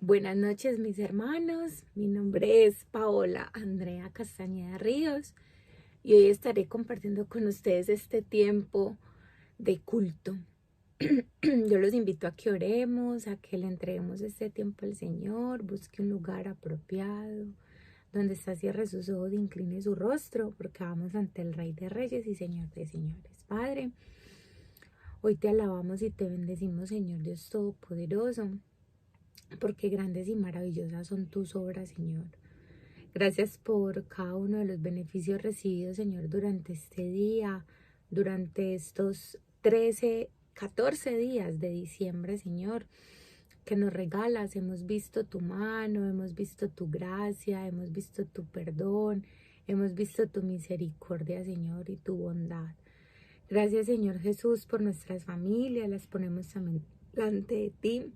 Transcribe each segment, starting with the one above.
Buenas noches, mis hermanos. Mi nombre es Paola Andrea Castañeda Ríos y hoy estaré compartiendo con ustedes este tiempo de culto. Yo los invito a que oremos, a que le entreguemos este tiempo al Señor, busque un lugar apropiado, donde está, cierre sus ojos, incline su rostro, porque vamos ante el Rey de Reyes y Señor de Señores. Padre, hoy te alabamos y te bendecimos, Señor Dios Todopoderoso, porque grandes y maravillosas son tus obras, Señor. Gracias por cada uno de los beneficios recibidos, Señor, durante este día, durante estos 14 días de diciembre, Señor, que nos regalas. Hemos visto tu mano, hemos visto tu gracia, hemos visto tu perdón, hemos visto tu misericordia, Señor, y tu bondad. Gracias, Señor Jesús, por nuestras familias, las ponemos también delante de ti,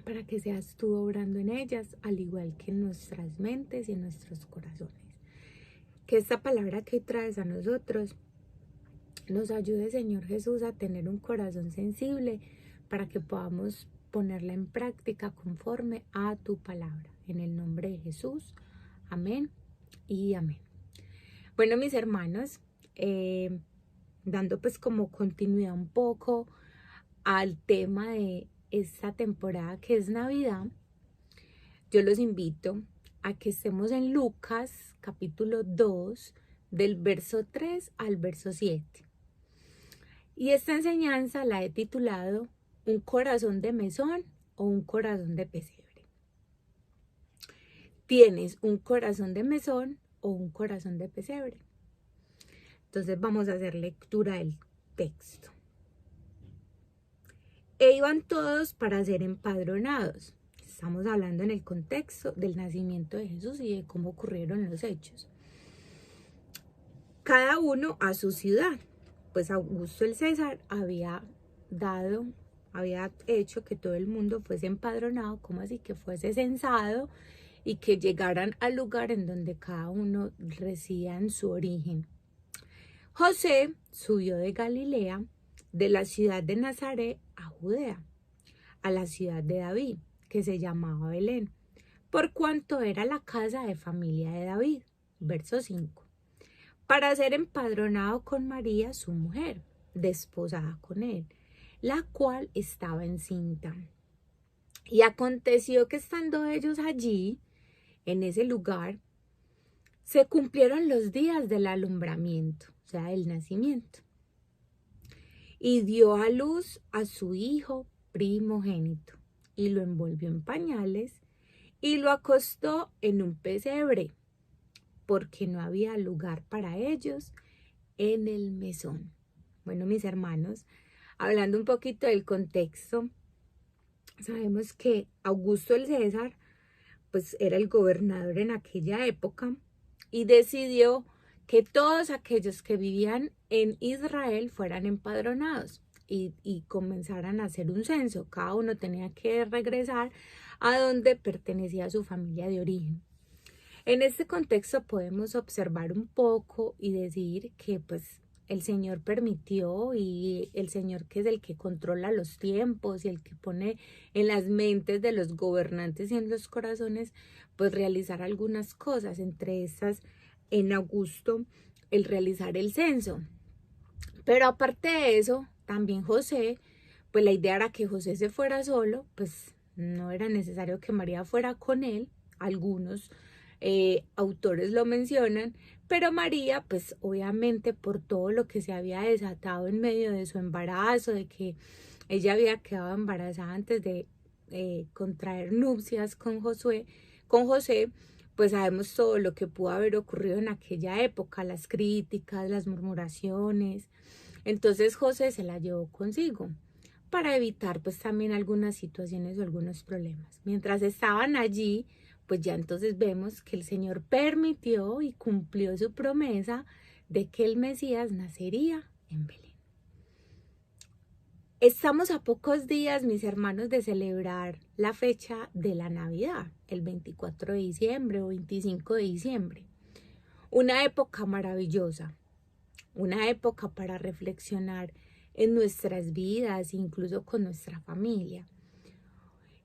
para que seas tú obrando en ellas, al igual que en nuestras mentes y en nuestros corazones. Que esta palabra que traes a nosotros nos ayude, Señor Jesús, a tener un corazón sensible para que podamos ponerla en práctica conforme a tu palabra. En el nombre de Jesús, amén y amén. Bueno, mis hermanos, dando pues como continuidad un poco al tema de esta temporada que es Navidad, yo los invito a que estemos en Lucas capítulo 2 del verso 3 al verso 7. Y esta enseñanza la he titulado ¿Un corazón de mesón o un corazón de pesebre? ¿Tienes un corazón de mesón o un corazón de pesebre? Entonces vamos a hacer lectura del texto. E iban todos para ser empadronados. Estamos hablando en el contexto del nacimiento de Jesús y de cómo ocurrieron los hechos. Cada uno a su ciudad. Pues Augusto el César había hecho que todo el mundo fuese empadronado, como así que fuese censado y que llegaran al lugar en donde cada uno residía en su origen. José subió de Galilea, de la ciudad de Nazaret a Judea, a la ciudad de David, que se llamaba Belén, por cuanto era la casa de familia de David. Verso 5. Para ser empadronado con María, su mujer, desposada con él, la cual estaba encinta. Y aconteció que estando ellos allí, en ese lugar, se cumplieron los días del alumbramiento, o sea, el nacimiento. Y dio a luz a su hijo primogénito, y lo envolvió en pañales, y lo acostó en un pesebre, porque no había lugar para ellos en el mesón. Bueno, mis hermanos, hablando un poquito del contexto, sabemos que Augusto el César, pues era el gobernador en aquella época y decidió que todos aquellos que vivían en Israel fueran empadronados y comenzaran a hacer un censo. Cada uno tenía que regresar a donde pertenecía su familia de origen. En este contexto podemos observar un poco y decir que pues el Señor permitió, y el Señor, que es el que controla los tiempos y el que pone en las mentes de los gobernantes y en los corazones, pues realizar algunas cosas, entre estas en Augusto el realizar el censo. Pero aparte de eso, también José, pues la idea era que José se fuera solo, pues no era necesario que María fuera con él. Algunos autores lo mencionan, pero María, pues obviamente por todo lo que se había desatado en medio de su embarazo, de que ella había quedado embarazada antes de contraer nupcias con José, pues sabemos todo lo que pudo haber ocurrido en aquella época, las críticas, las murmuraciones. Entonces José se la llevó consigo para evitar pues también algunas situaciones o algunos problemas. Mientras estaban allí, pues ya entonces vemos que el Señor permitió y cumplió su promesa de que el Mesías nacería en Belén. Estamos a pocos días, mis hermanos, de celebrar la fecha de la Navidad, el 24 de diciembre o 25 de diciembre. Una época maravillosa, una época para reflexionar en nuestras vidas, incluso con nuestra familia.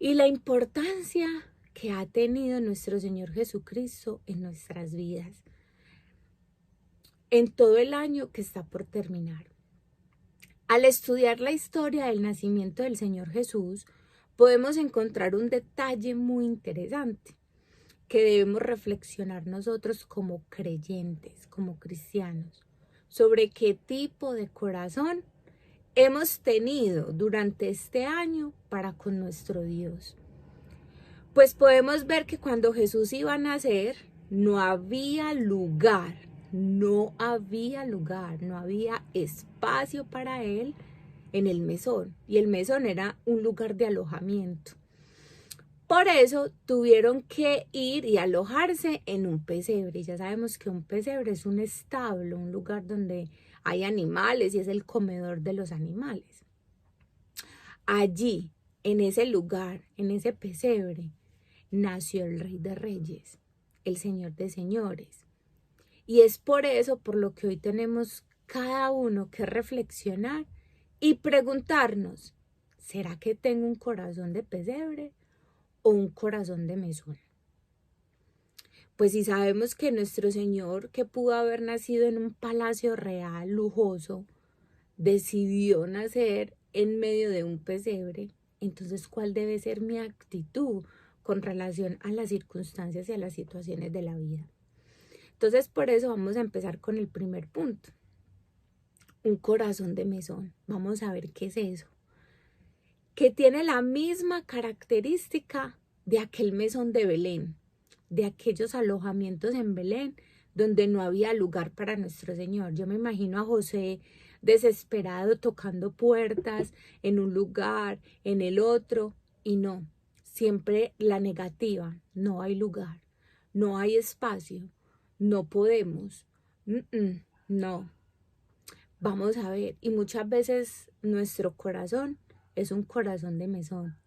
y la importancia que ha tenido nuestro Señor Jesucristo en nuestras vidas, en todo el año que está por terminar. Al estudiar la historia del nacimiento del Señor Jesús, podemos encontrar un detalle muy interesante que debemos reflexionar nosotros como creyentes, como cristianos, sobre qué tipo de corazón hemos tenido durante este año para con nuestro Dios. Pues podemos ver que cuando Jesús iba a nacer, no había lugar, no había espacio para él en el mesón. Y el mesón era un lugar de alojamiento. Por eso tuvieron que ir y alojarse en un pesebre. Ya sabemos que un pesebre es un establo, un lugar donde hay animales y es el comedor de los animales. Allí, en ese lugar, en ese pesebre, nació el Rey de Reyes, el Señor de Señores. Y es por eso por lo que hoy tenemos cada uno que reflexionar y preguntarnos, ¿será que tengo un corazón de pesebre o un corazón de mesón? Pues si sabemos que nuestro Señor, que pudo haber nacido en un palacio real, lujoso, decidió nacer en medio de un pesebre, entonces ¿cuál debe ser mi actitud con relación a las circunstancias y a las situaciones de la vida? Entonces por eso vamos a empezar con el primer punto. Un corazón de mesón. Vamos a ver qué es eso. Que tiene la misma característica de aquel mesón de Belén, de aquellos alojamientos en Belén donde no había lugar para nuestro Señor. Yo me imagino a José desesperado tocando puertas en un lugar, en el otro, y no, siempre la negativa, no hay lugar, no hay espacio, no podemos, no. Vamos a ver, y muchas veces nuestro corazón es un corazón de mesón.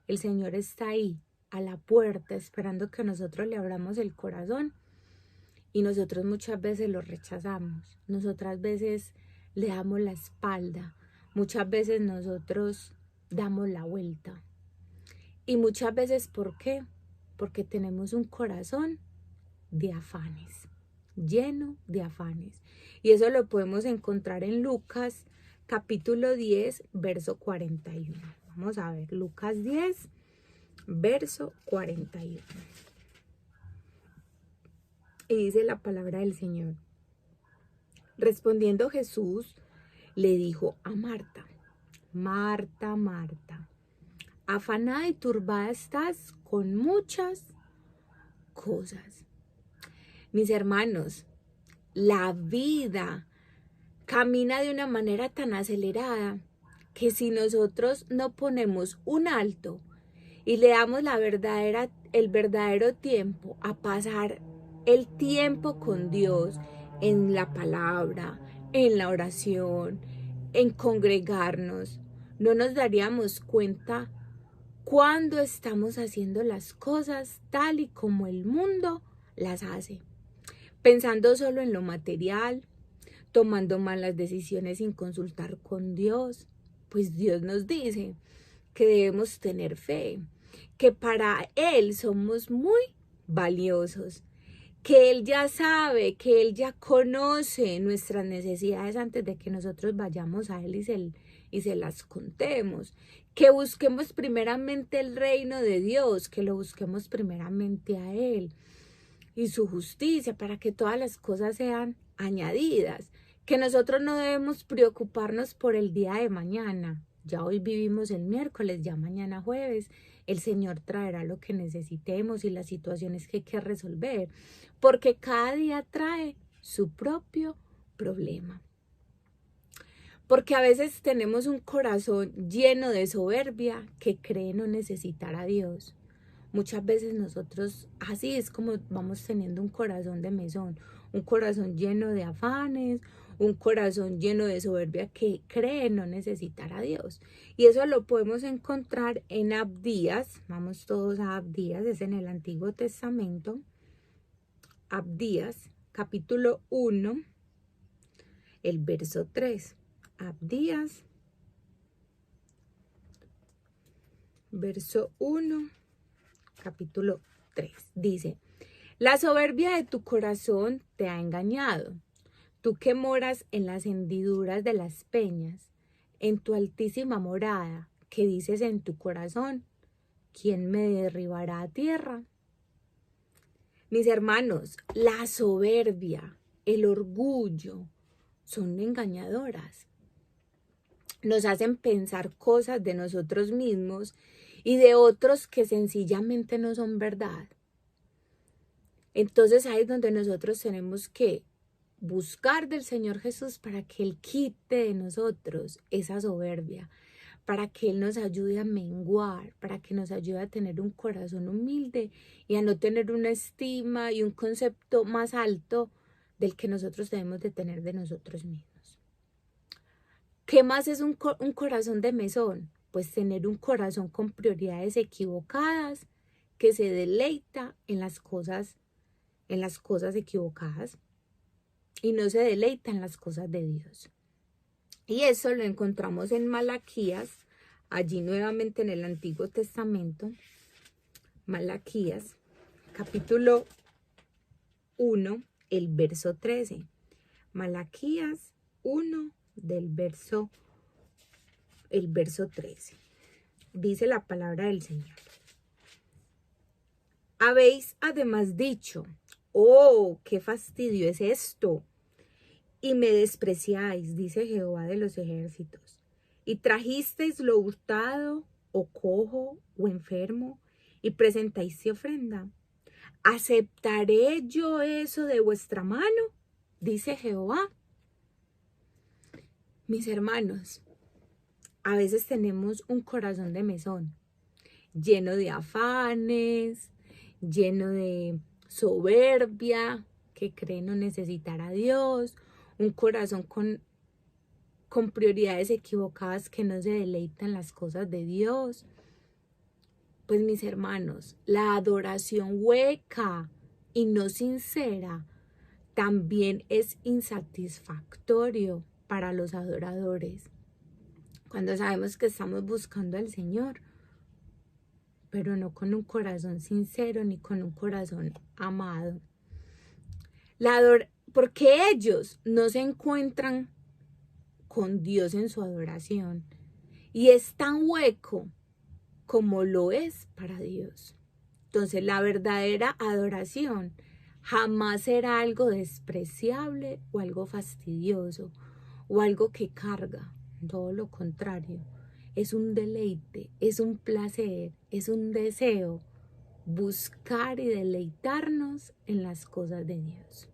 El Señor está ahí, a la puerta, esperando que nosotros le abramos el corazón. Y nosotros muchas veces lo rechazamos. Nosotras veces le damos la espalda. Muchas veces nosotros damos la vuelta. Y muchas veces, ¿por qué? Porque tenemos un corazón de afanes, lleno de afanes. Y eso lo podemos encontrar en Lucas capítulo 10, verso 41. Vamos a ver, Lucas 10, verso 41. Y dice la palabra del Señor. Respondiendo Jesús, le dijo a Marta, Marta, Marta, afanada y turbada estás con muchas cosas. Mis hermanos, la vida camina de una manera tan acelerada que si nosotros no ponemos un alto y le damos el verdadero tiempo a pasar el tiempo con Dios en la palabra, en la oración, en congregarnos, no nos daríamos cuenta cuando estamos haciendo las cosas tal y como el mundo las hace, pensando solo en lo material, tomando malas decisiones sin consultar con Dios. Pues Dios nos dice que debemos tener fe, que para Él somos muy valiosos, que Él ya sabe, que Él ya conoce nuestras necesidades antes de que nosotros vayamos a Él y se las contemos, que busquemos primeramente el reino de Dios, que lo busquemos primeramente a Él y su justicia para que todas las cosas sean añadidas, que nosotros no debemos preocuparnos por el día de mañana. Ya hoy vivimos el miércoles, ya mañana jueves, el Señor traerá lo que necesitemos y las situaciones que hay que resolver, porque cada día trae su propio problema. Porque a veces tenemos un corazón lleno de soberbia que cree no necesitar a Dios. Muchas veces nosotros, así es como vamos teniendo un corazón de mesón, un corazón lleno de afanes, un corazón lleno de soberbia que cree no necesitar a Dios. Y eso lo podemos encontrar en Abdías, vamos todos a Abdías, es en el Antiguo Testamento. Abdías, capítulo 1, el verso 3. Abdías, verso 1, capítulo 3. Dice, la soberbia de tu corazón te ha engañado. Tú que moras en las hendiduras de las peñas, en tu altísima morada, que dices en tu corazón, ¿quién me derribará a tierra? Mis hermanos, la soberbia, el orgullo, son engañadoras. Nos hacen pensar cosas de nosotros mismos y de otros que sencillamente no son verdad. Entonces ahí es donde nosotros tenemos que buscar del Señor Jesús para que Él quite de nosotros esa soberbia, para que Él nos ayude a menguar, para que nos ayude a tener un corazón humilde y a no tener una estima y un concepto más alto del que nosotros debemos de tener de nosotros mismos. ¿Qué más es un corazón de mesón? Pues tener un corazón con prioridades equivocadas, que se deleita en las cosas equivocadas y no se deleita en las cosas de Dios. Y eso lo encontramos en Malaquías, allí nuevamente en el Antiguo Testamento, Malaquías, capítulo 1, el verso 13. Malaquías 1, el verso 13. Dice la palabra del Señor. Habéis además dicho, oh, qué fastidio es esto, y me despreciáis, dice Jehová de los ejércitos, y trajisteis lo hurtado, o cojo, o enfermo, y presentáis ofrenda. ¿Aceptaré yo eso de vuestra mano? Dice Jehová. Mis hermanos, a veces tenemos un corazón de mesón, lleno de afanes, lleno de soberbia, que cree no necesitar a Dios, un corazón con prioridades equivocadas que no se deleitan en las cosas de Dios. Pues mis hermanos, la adoración hueca y no sincera también es insatisfactorio para los adoradores. Cuando sabemos que estamos buscando al Señor, pero no con un corazón sincero ni con un corazón amado. Porque ellos no se encuentran con Dios en su adoración y es tan hueco como lo es para Dios. Entonces la verdadera adoración jamás será algo despreciable o algo fastidioso o algo que carga. Todo lo contrario, es un deleite, es un placer, es un deseo buscar y deleitarnos en las cosas de Dios.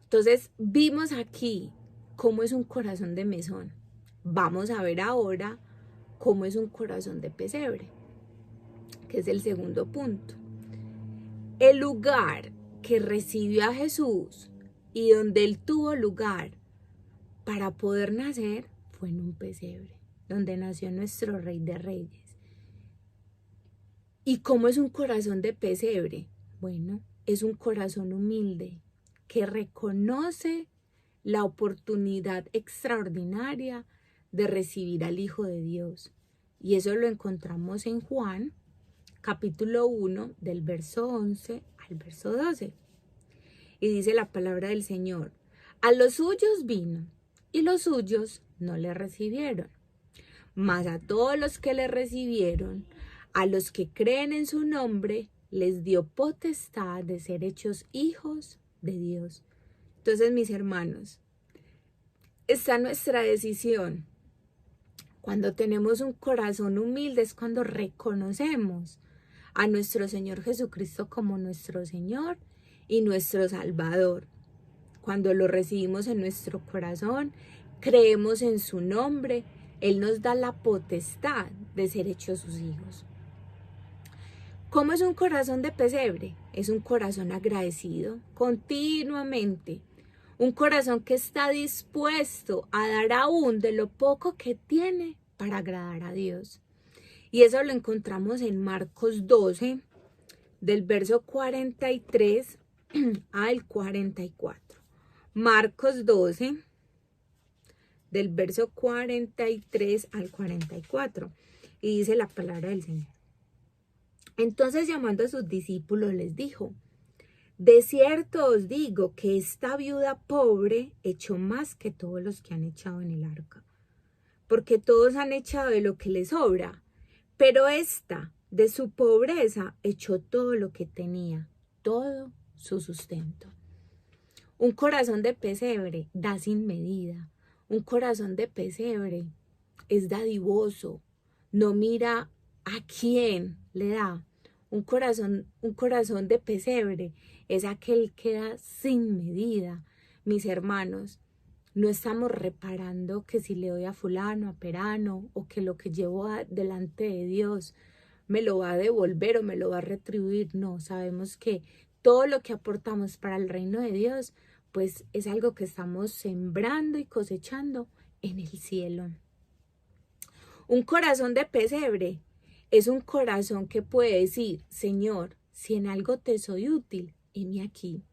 Entonces vimos aquí cómo es un corazón de mesón. Vamos a ver ahora cómo es un corazón de pesebre, que es el segundo punto. El lugar que recibió a Jesús y donde Él tuvo lugar para poder nacer fue en un pesebre, donde nació nuestro Rey de Reyes. ¿Y cómo es un corazón de pesebre? Bueno, es un corazón humilde que reconoce la oportunidad extraordinaria de recibir al Hijo de Dios. Y eso lo encontramos en Juan, capítulo 1, del verso 11 al verso 12. Y dice la palabra del Señor, a los suyos vino, y los suyos no le recibieron. Mas a todos los que le recibieron, a los que creen en su nombre, les dio potestad de ser hechos hijos de Dios. Entonces, mis hermanos, está nuestra decisión. Cuando tenemos un corazón humilde es cuando reconocemos a nuestro Señor Jesucristo como nuestro Señor y nuestro Salvador. Cuando lo recibimos en nuestro corazón, creemos en su nombre, Él nos da la potestad de ser hechos sus hijos. ¿Cómo es un corazón de pesebre? Es un corazón agradecido continuamente. Un corazón que está dispuesto a dar aún de lo poco que tiene para agradar a Dios. Y eso lo encontramos en Marcos 12, del verso 43 al 44. Marcos 12, del verso 43 al 44. Y dice la palabra del Señor. Entonces, llamando a sus discípulos, les dijo: de cierto os digo que esta viuda pobre echó más que todos los que han echado en el arca, porque todos han echado de lo que les sobra, pero esta, de su pobreza, echó todo lo que tenía, todo su sustento. Un corazón de pesebre da sin medida. Un corazón de pesebre es dadivoso, no mira a quién le da. Un corazón de pesebre es aquel que da sin medida. Mis hermanos, no estamos reparando que si le doy a fulano, a perano, o que lo que llevo delante de Dios me lo va a devolver o me lo va a retribuir. No, sabemos que todo lo que aportamos para el reino de Dios, pues es algo que estamos sembrando y cosechando en el cielo. Un corazón de pesebre es un corazón que puede decir: Señor, si en algo te soy útil, heme aquí.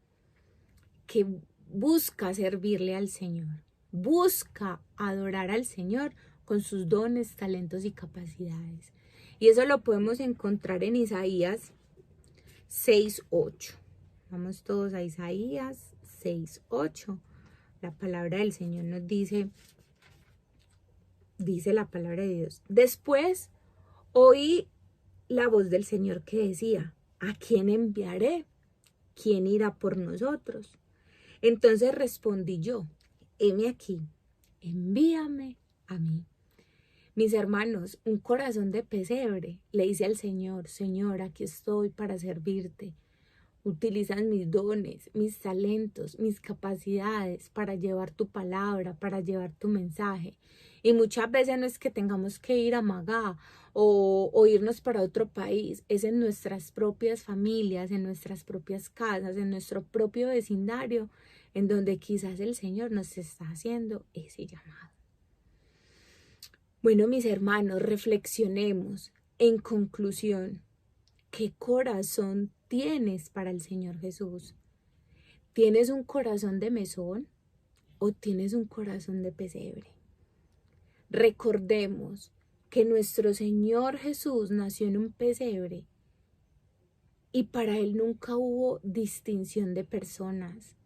Que busca servirle al Señor, busca adorar al Señor con sus dones, talentos y capacidades. Y eso lo podemos encontrar en Isaías 6:8. Vamos todos a Isaías 6:8. La palabra del Señor nos dice la palabra de Dios: después oí la voz del Señor que decía: ¿a quién enviaré? ¿Quién irá por nosotros? Entonces respondí yo: heme aquí, envíame a mí. Mis hermanos, un corazón de pesebre le dice al Señor: Señor, aquí estoy para servirte. Utilizas mis dones, mis talentos, mis capacidades para llevar tu palabra, para llevar tu mensaje. Y muchas veces no es que tengamos que ir a Magá o irnos para otro país. Es en nuestras propias familias, en nuestras propias casas, en nuestro propio vecindario, en donde quizás el Señor nos está haciendo ese llamado. Bueno, mis hermanos, reflexionemos. En conclusión, ¿qué corazón tienes para el Señor Jesús? ¿Tienes un corazón de mesón o tienes un corazón de pesebre? Recordemos que nuestro Señor Jesús nació en un pesebre y para Él nunca hubo distinción de personas.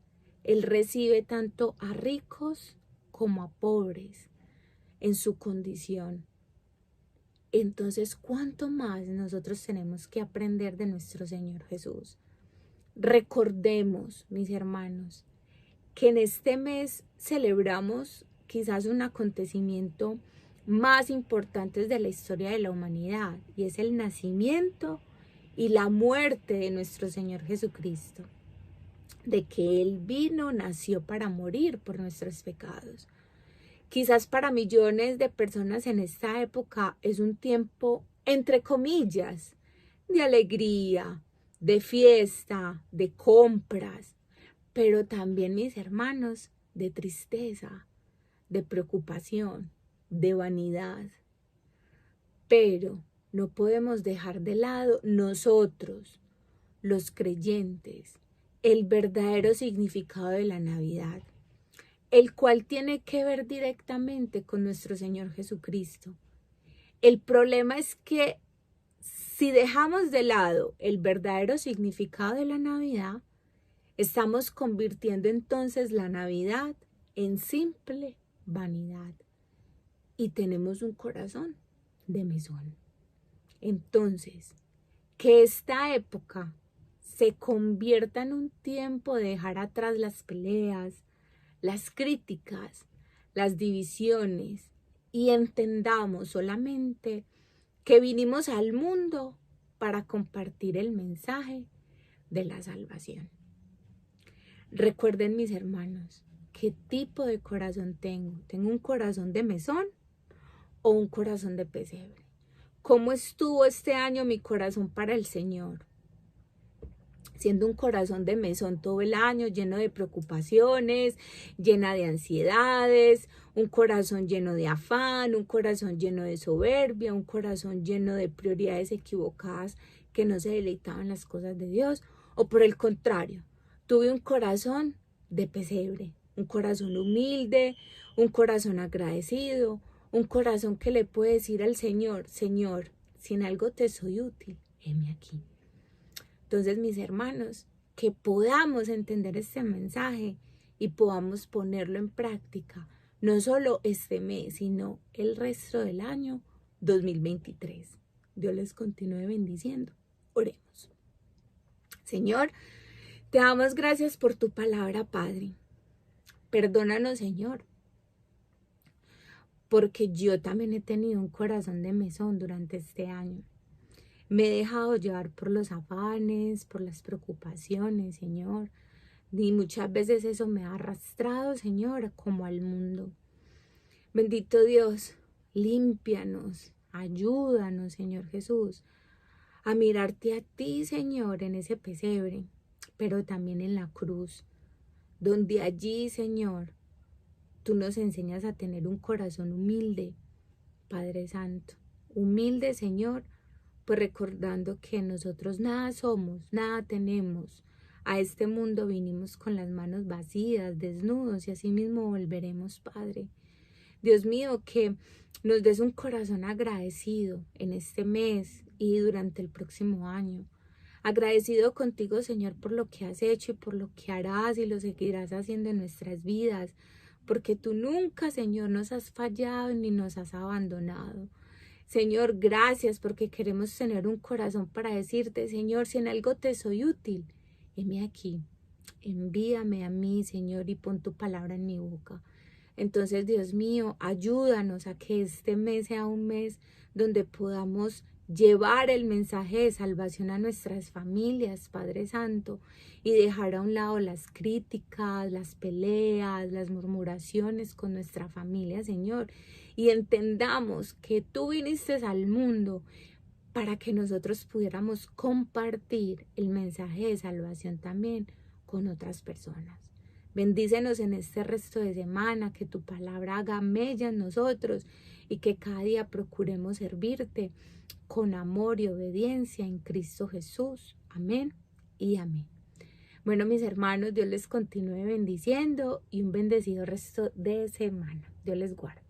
Él recibe tanto a ricos como a pobres en su condición. Entonces, ¿cuánto más nosotros tenemos que aprender de nuestro Señor Jesús? Recordemos, mis hermanos, que en este mes celebramos quizás un acontecimiento más importante de la historia de la humanidad, y es el nacimiento y la muerte de nuestro Señor Jesucristo, de que Él nació para morir por nuestros pecados. Quizás para millones de personas en esta época es un tiempo, entre comillas, de alegría, de fiesta, de compras, pero también, mis hermanos, de tristeza, de preocupación, de vanidad. Pero no podemos dejar de lado nosotros, los creyentes, el verdadero significado de la Navidad, el cual tiene que ver directamente con nuestro Señor Jesucristo. El problema es que si dejamos de lado el verdadero significado de la Navidad, estamos convirtiendo entonces la Navidad en simple vanidad y tenemos un corazón de mesón. Entonces, que esta época se convierta en un tiempo de dejar atrás las peleas, las críticas, las divisiones, y entendamos solamente que vinimos al mundo para compartir el mensaje de la salvación. Recuerden, mis hermanos, ¿qué tipo de corazón tengo? ¿Tengo un corazón de mesón o un corazón de pesebre? ¿Cómo estuvo este año mi corazón para el Señor? Siendo un corazón de mesón todo el año, lleno de preocupaciones, llena de ansiedades, un corazón lleno de afán, un corazón lleno de soberbia, un corazón lleno de prioridades equivocadas que no se deleitaban en las cosas de Dios. O por el contrario, tuve un corazón de pesebre, un corazón humilde, un corazón agradecido, Un corazón que le puede decir al Señor, Señor, si en algo te soy útil, heme aquí. Entonces, mis hermanos, que podamos entender este mensaje y podamos ponerlo en práctica, no solo este mes, sino el resto del año 2023. Dios les continúe bendiciendo. Oremos. Señor, te damos gracias por tu palabra, Padre. Perdónanos, Señor, porque yo también he tenido un corazón de mesón durante este año. Me he dejado llevar por los afanes, por las preocupaciones, Señor. Y muchas veces eso me ha arrastrado, Señor, como al mundo. Bendito Dios, límpianos, ayúdanos, Señor Jesús, a mirarte a ti, Señor, en ese pesebre, pero también en la cruz, donde allí, Señor, tú nos enseñas a tener un corazón humilde, Padre Santo. Humilde, Señor, pues recordando que nosotros nada somos, nada tenemos. A este mundo vinimos con las manos vacías, desnudos, y así mismo volveremos, Padre. Dios mío, que nos des un corazón agradecido en este mes y durante el próximo año. Agradecido contigo, Señor, por lo que has hecho y por lo que harás y lo seguirás haciendo en nuestras vidas, porque tú nunca, Señor, nos has fallado ni nos has abandonado. Señor, gracias porque queremos tener un corazón para decirte, Señor, si en algo te soy útil, heme aquí, envíame a mí, Señor, y pon tu palabra en mi boca. Entonces, Dios mío, ayúdanos a que este mes sea un mes donde podamos llevar el mensaje de salvación a nuestras familias, Padre Santo, y dejar a un lado las críticas, las peleas, las murmuraciones con nuestra familia, Señor, y entendamos que tú viniste al mundo para que nosotros pudiéramos compartir el mensaje de salvación también con otras personas. Bendícenos en este resto de semana, que tu palabra haga mella en nosotros y que cada día procuremos servirte con amor y obediencia en Cristo Jesús. Amén y amén. Bueno, mis hermanos, Dios les continúe bendiciendo y un bendecido resto de semana. Dios les guarde.